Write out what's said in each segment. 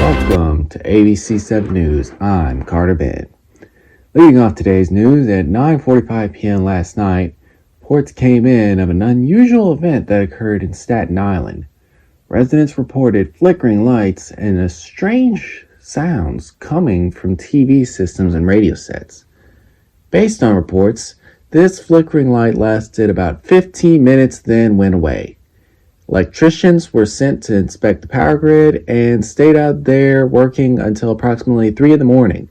Welcome to ABC 7 News. I'm Carter Bed. Leading off today's news, at 9:45 p.m. last night, reports came in of an unusual event that occurred in Staten Island. Residents reported flickering lights and strange sounds coming from TV systems and radio sets. Based on reports, this flickering light lasted about 15 minutes, then went away. Electricians were sent to inspect the power grid and stayed out there working until approximately 3 in the morning.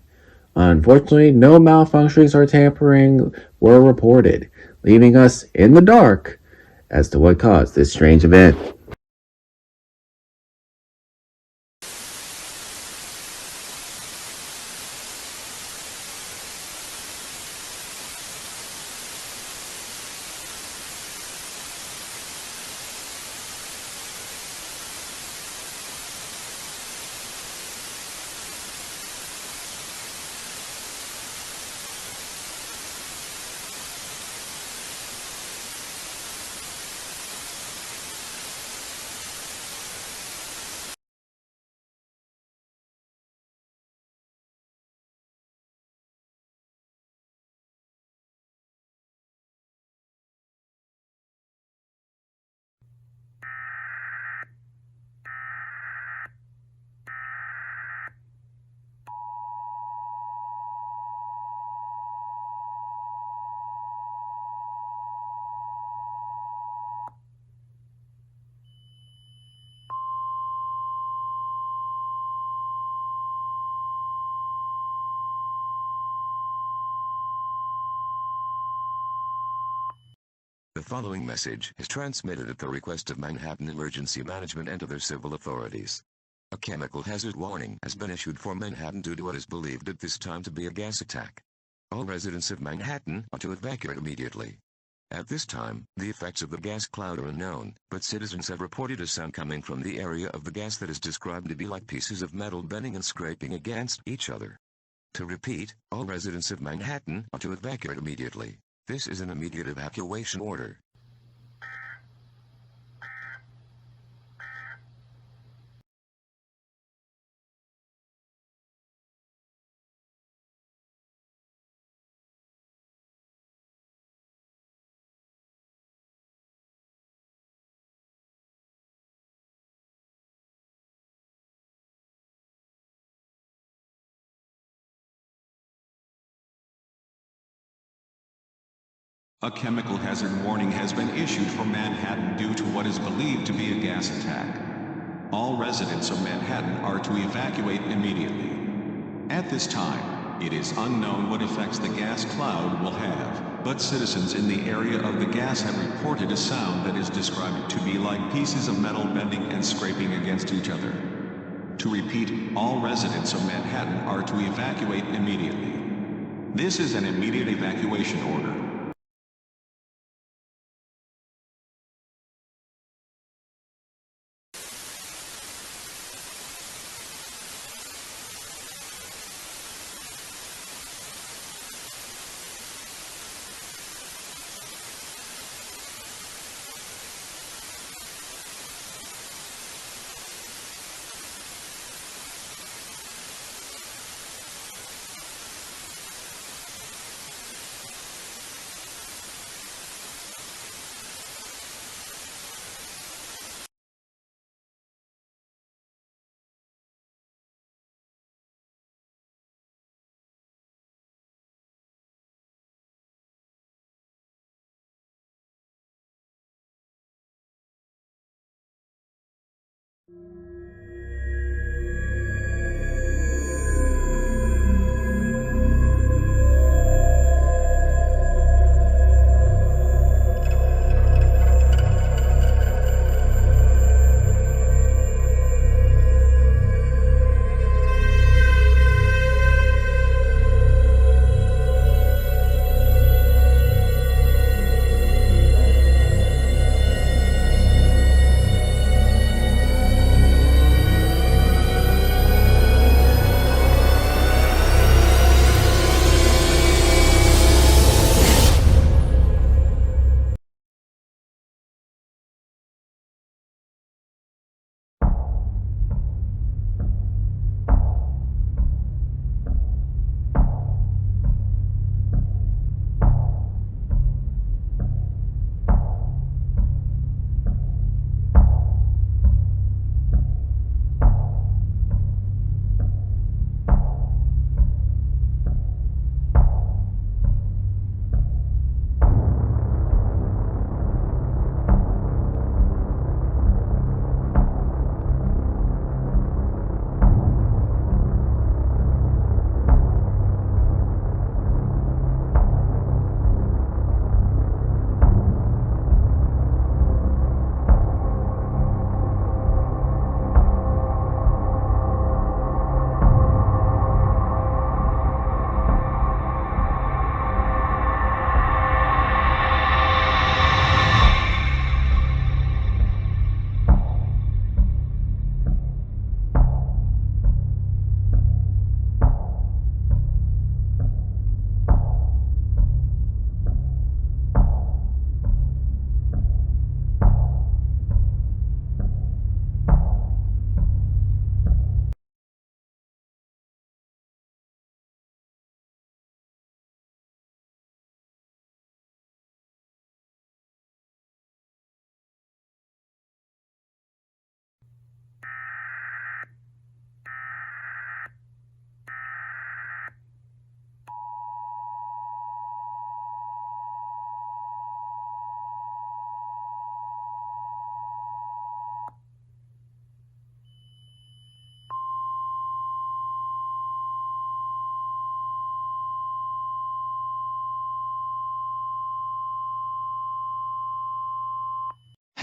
Unfortunately, no malfunctions or tampering were reported, leaving us in the dark as to what caused this strange event. The following message is transmitted at the request of Manhattan Emergency Management and other civil authorities. A chemical hazard warning has been issued for Manhattan due to what is believed at this time to be a gas attack. All residents of Manhattan are to evacuate immediately. At this time, the effects of the gas cloud are unknown, but citizens have reported a sound coming from the area of the gas that is described to be like pieces of metal bending and scraping against each other. To repeat, all residents of Manhattan are to evacuate immediately. This is an immediate evacuation order. A chemical hazard warning has been issued for Manhattan due to what is believed to be a gas attack. All residents of Manhattan are to evacuate immediately. At this time, it is unknown what effects the gas cloud will have, but citizens in the area of the gas have reported a sound that is described to be like pieces of metal bending and scraping against each other. To repeat, all residents of Manhattan are to evacuate immediately. This is an immediate evacuation order.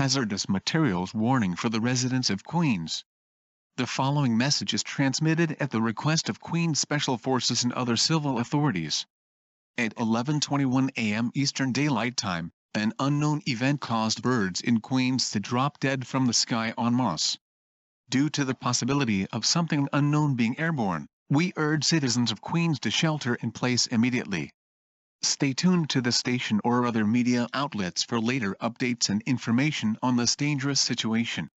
Hazardous materials warning for the residents of Queens. The following message is transmitted at the request of Queens Special Forces and other civil authorities. At 11:21 a.m. Eastern Daylight Time, an unknown event caused birds in Queens to drop dead from the sky en masse. Due to the possibility of something unknown being airborne, we urge citizens of Queens to shelter in place immediately. Stay tuned to the station or other media outlets for later updates and information on this dangerous situation.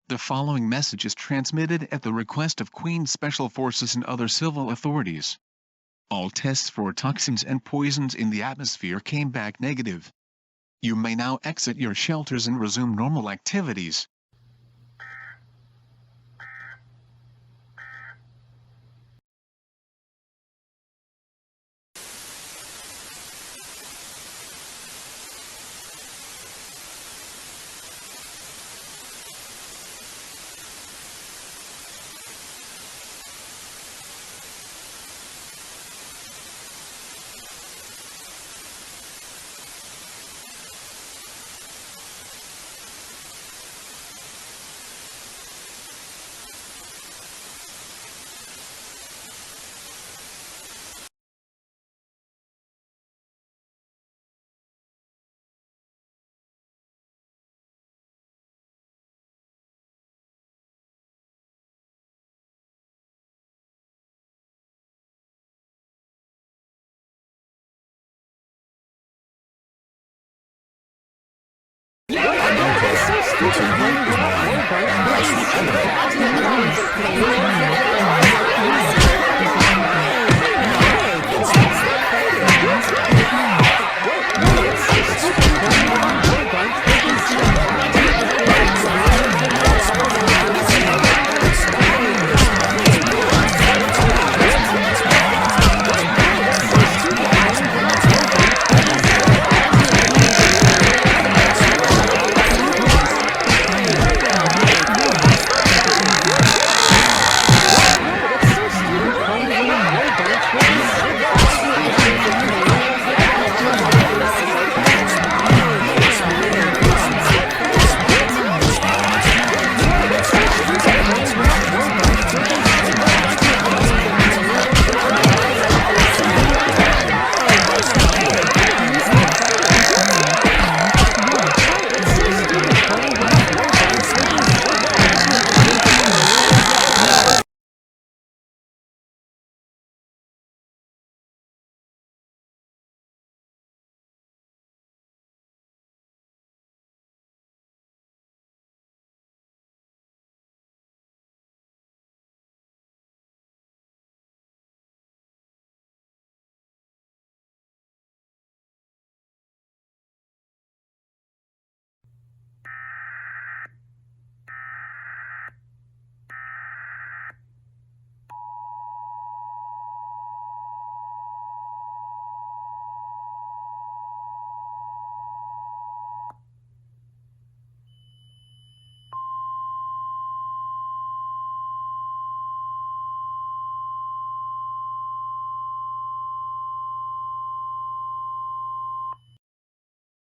The following message is transmitted at the request of Queens Special Forces and other civil authorities. All tests for toxins and poisons in the atmosphere came back negative. You may now exit your shelters and resume normal activities.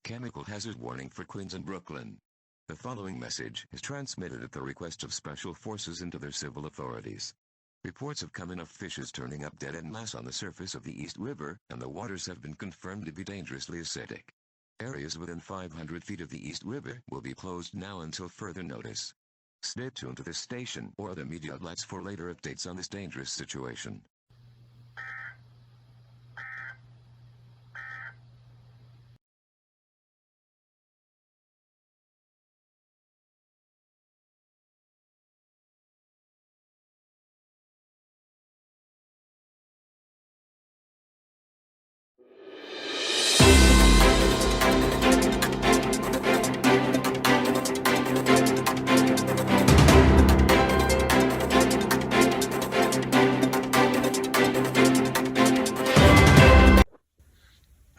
Chemical hazard warning for Queens and Brooklyn. The following message is transmitted at the request of special forces and other civil authorities. Reports have come in of fishes turning up dead en masse on the surface of the East River, and the waters have been confirmed to be dangerously acidic. Areas within 500 feet of the East River will be closed now until further notice. Stay tuned to this station or other media outlets for later updates on this dangerous situation.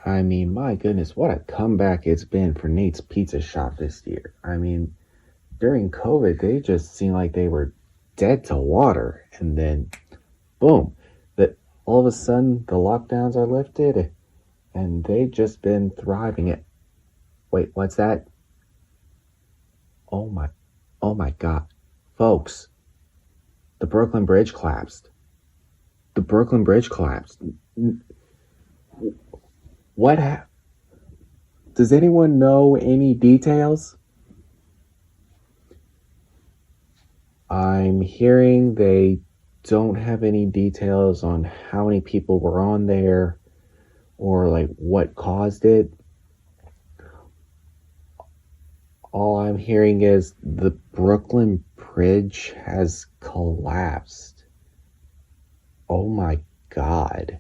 I mean, my goodness, what a comeback it's been for Nate's Pizza Shop this year. I mean, during COVID, they just seemed like they were dead to water. And then, boom, that all of a sudden the lockdowns are lifted and they've just been thriving. It. Wait, what's that? Oh my God. Folks, the Brooklyn Bridge collapsed. The Brooklyn Bridge collapsed. What happened? Does anyone know any details? I'm hearing they don't have any details on how many people were on there or like what caused it. All I'm hearing is the Brooklyn Bridge has collapsed. Oh my God.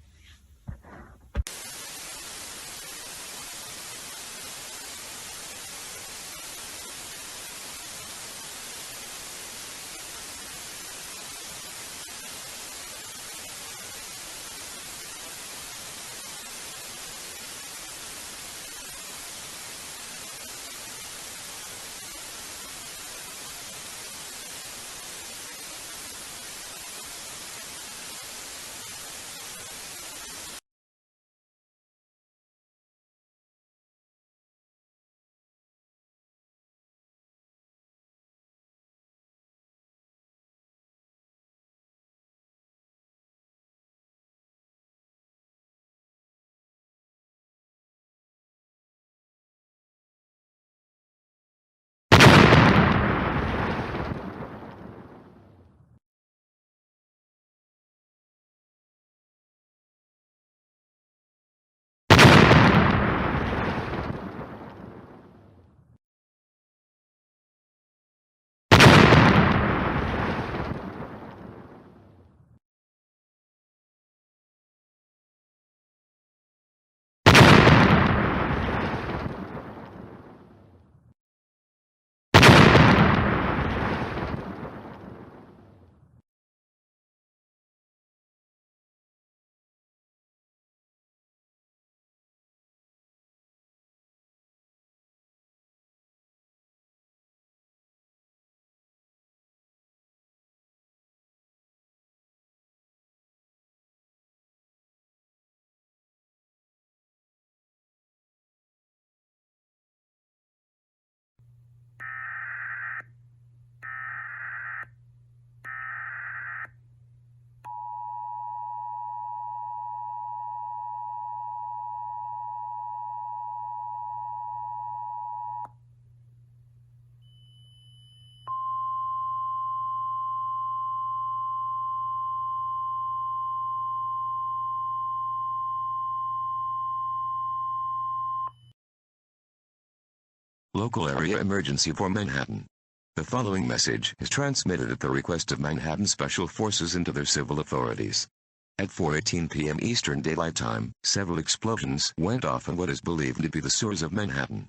Local area emergency for Manhattan. The following message is transmitted at the request of Manhattan Special Forces and other civil authorities. At 4:18 p.m. Eastern Daylight Time, several explosions went off in what is believed to be the sewers of Manhattan.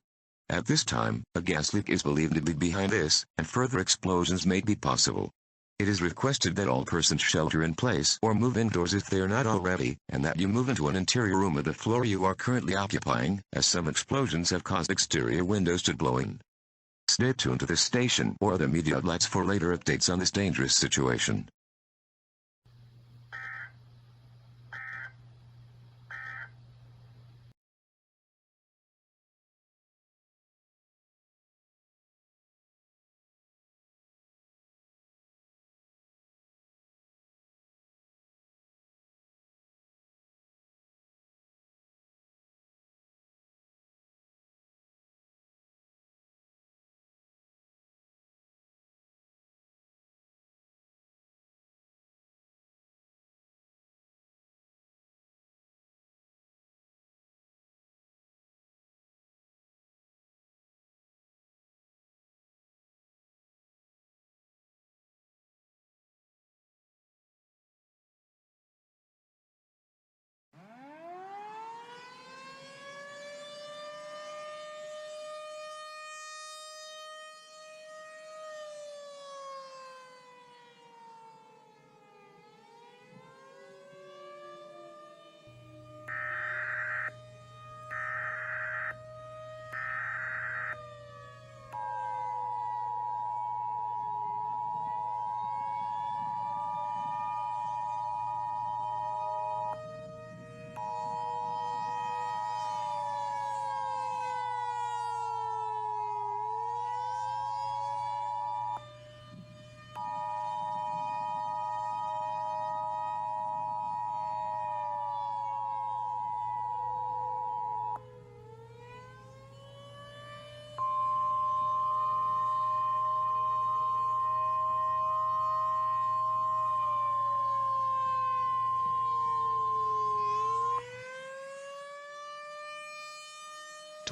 At this time, a gas leak is believed to be behind this, and further explosions may be possible. It is requested that all persons shelter in place or move indoors if they are not already, and that you move into an interior room of the floor you are currently occupying, as some explosions have caused exterior windows to blow in. Stay tuned to this station or other media outlets for later updates on this dangerous situation.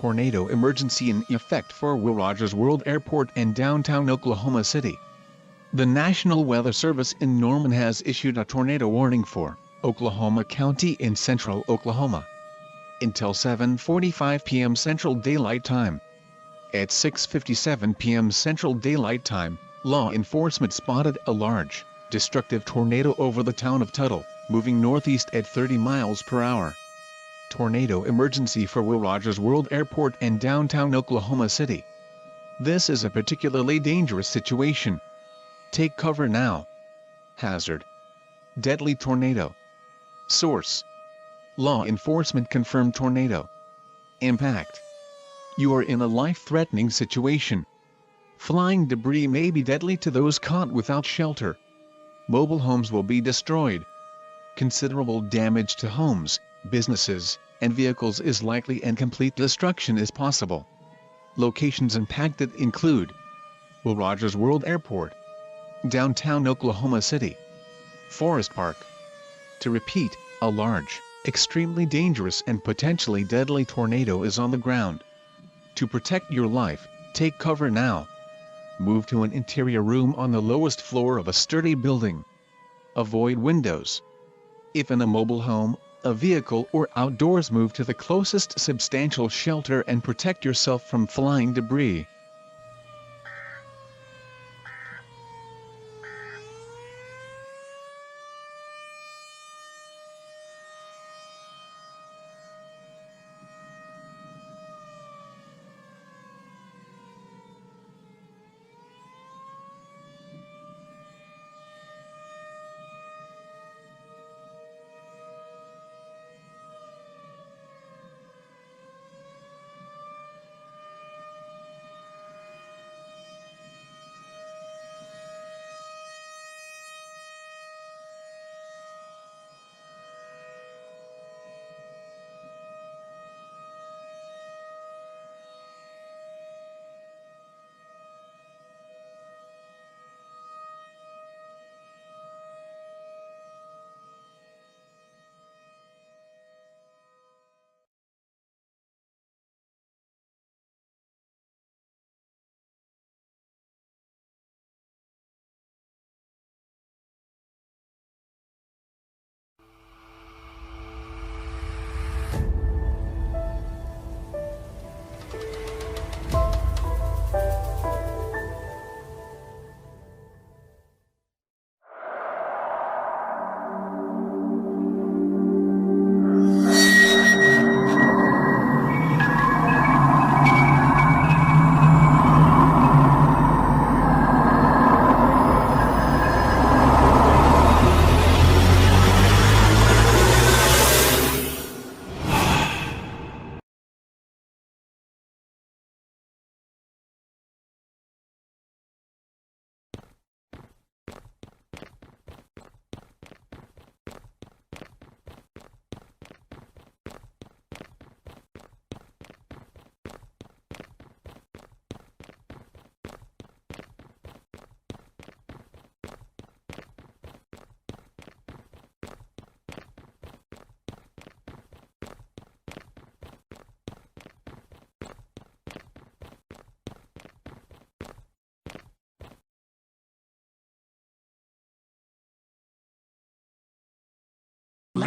Tornado emergency in effect for Will Rogers World Airport and downtown Oklahoma City. The National Weather Service in Norman has issued a tornado warning for Oklahoma County in central Oklahoma until 7:45 p.m. Central Daylight Time. At 6:57 p.m. Central Daylight Time, law enforcement spotted a large, destructive tornado over the town of Tuttle, moving northeast at 30 miles per hour. Tornado emergency for Will Rogers World Airport and downtown Oklahoma City. This is a particularly dangerous situation. Take cover now. Hazard. Deadly tornado. Source. Law enforcement confirmed tornado. Impact. You are in a life-threatening situation. Flying debris may be deadly to those caught without shelter. Mobile homes will be destroyed. Considerable damage to homes, businesses, and vehicles is likely and complete destruction is possible. Locations impacted include Will Rogers World Airport, downtown Oklahoma City, Forest Park. To repeat, a large, extremely dangerous and potentially deadly tornado is on the ground. To protect your life, take cover now. Move to an interior room on the lowest floor of a sturdy building. Avoid windows. If in a mobile home, a vehicle or outdoors, move to the closest substantial shelter and protect yourself from flying debris.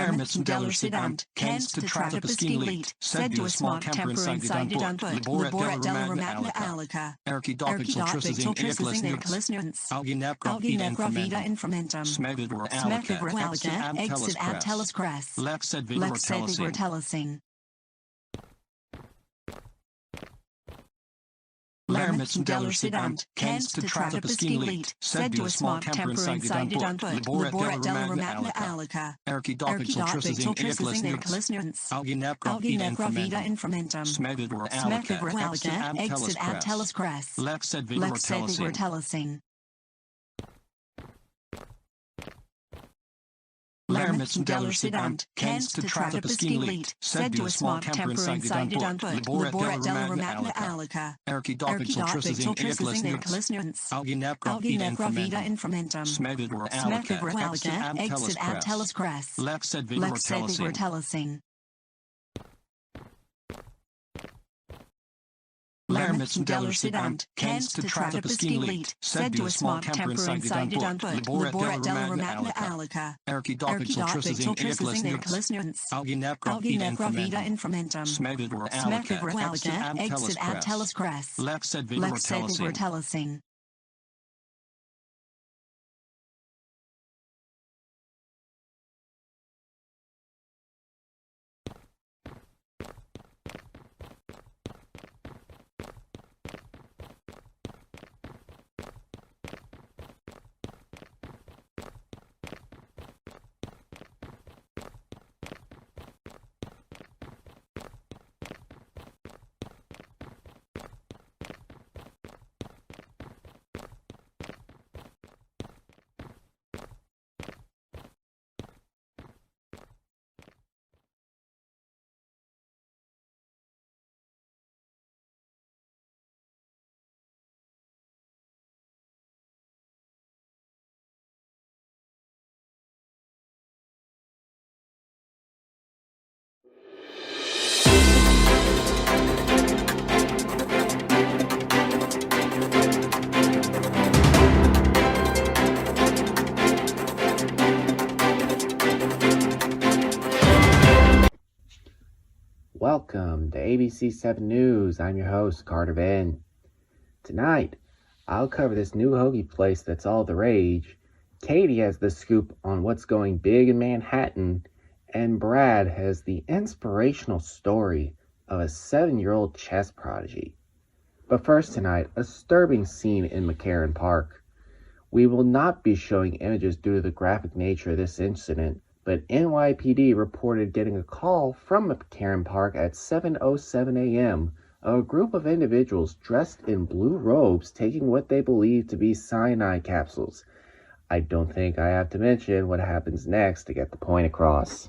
Lärmets Dellersidant, Kens to Tratapaskilit, said to a small temper incited on foot, Laborat Delramagna Alica, Archidopixel Trisses in Eclisnurance, Alginepra Vida Inframentum, Smegagor Alica, Exit ab Telescras, Lex said Telecing. Lärmets Dellersidant, Kens to Tratapaskilit, said to a small temper incited on foot, Laborat Delramagna Alica, Archidopixel Trisses in Eclisnurance, Alginepra Vida Inframentum, Smegagor Alica, Exit ab Telescras, Lex said Telecing. Lärmets Dellersidant, Kens to Tratapaskilit, said to a small temper incited on foot, Laborat Delramagna Alica, Archidopixel Trisses in Eclisnurance, Alginepra Vida Inframentum, Smegagor Alica, Exit ab Telescras, Lex said Telecing. Lärmets Dellersidant, Kens to Tratapaskilit, said to a small temper incited on foot, Laborat Delramagna Alica, Archidopixel Trisses in Eclisnurance, Alginepra Vida Inframentum, Smegagor Alica, Exit ab Telescras, Lex said Telecing. Welcome to ABC 7 News. I'm your host, Carter Ben. Tonight, I'll cover this new hoagie place that's all the rage. Katie has the scoop on what's going big in Manhattan, and Brad has the inspirational story of a 7-year-old chess prodigy. But first tonight, a disturbing scene in McCarran Park. We will not be showing images due to the graphic nature of this incident, but NYPD reported getting a call from McCarran Park at 7:07 a.m. of a group of individuals dressed in blue robes taking what they believe to be cyanide capsules. I don't think I have to mention what happens next to get the point across.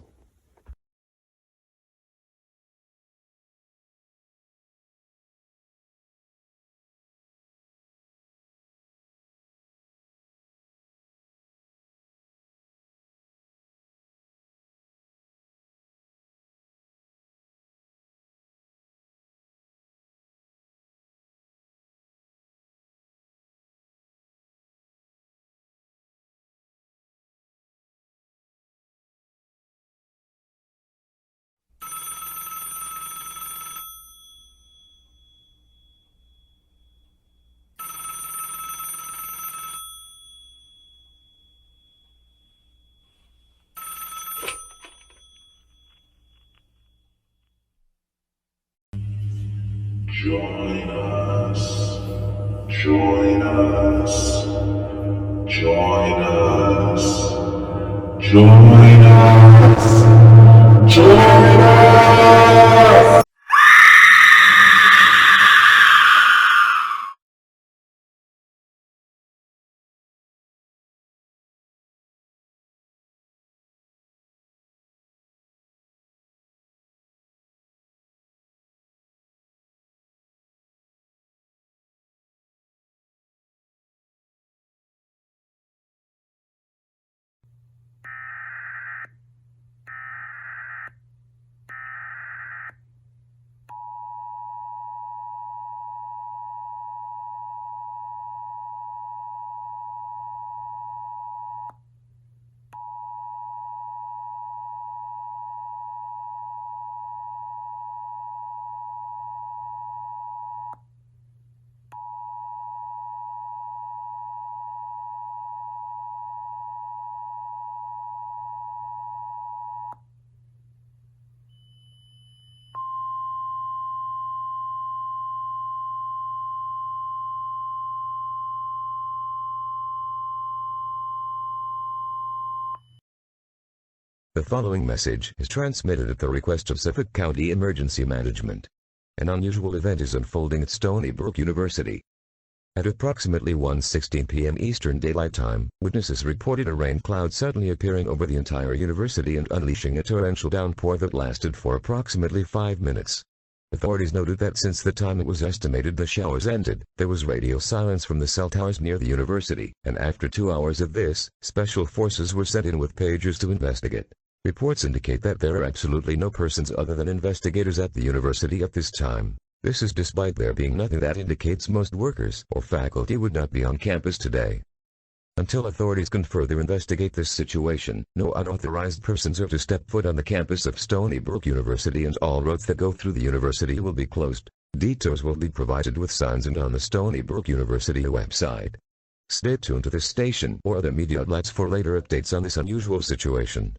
Join us. Join us. Join us. Join us. Join us. The following message is transmitted at the request of Suffolk County Emergency Management. An unusual event is unfolding at Stony Brook University. At approximately 1:16 p.m. Eastern Daylight Time, witnesses reported a rain cloud suddenly appearing over the entire university and unleashing a torrential downpour that lasted for approximately 5 minutes. Authorities noted that since the time it was estimated the showers ended, there was radio silence from the cell towers near the university, and after 2 hours of this, special forces were sent in with pagers to investigate. Reports indicate that there are absolutely no persons other than investigators at the university at this time. This is despite there being nothing that indicates most workers or faculty would not be on campus today. Until authorities can further investigate this situation, no unauthorized persons are to step foot on the campus of Stony Brook University, and all roads that go through the university will be closed. Details will be provided with signs and on the Stony Brook University website. Stay tuned to this station or other media outlets for later updates on this unusual situation.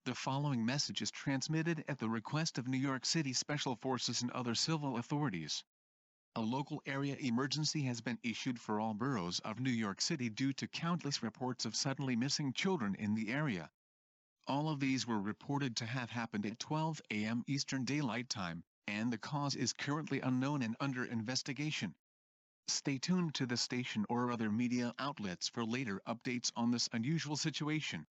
The following message is transmitted at the request of New York City Special Forces and other civil authorities. A local area emergency has been issued for all boroughs of New York City due to countless reports of suddenly missing children in the area. All of these were reported to have happened at 12 a.m. Eastern Daylight Time, and the cause is currently unknown and under investigation. Stay tuned to the station or other media outlets for later updates on this unusual situation.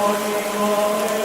fucking life.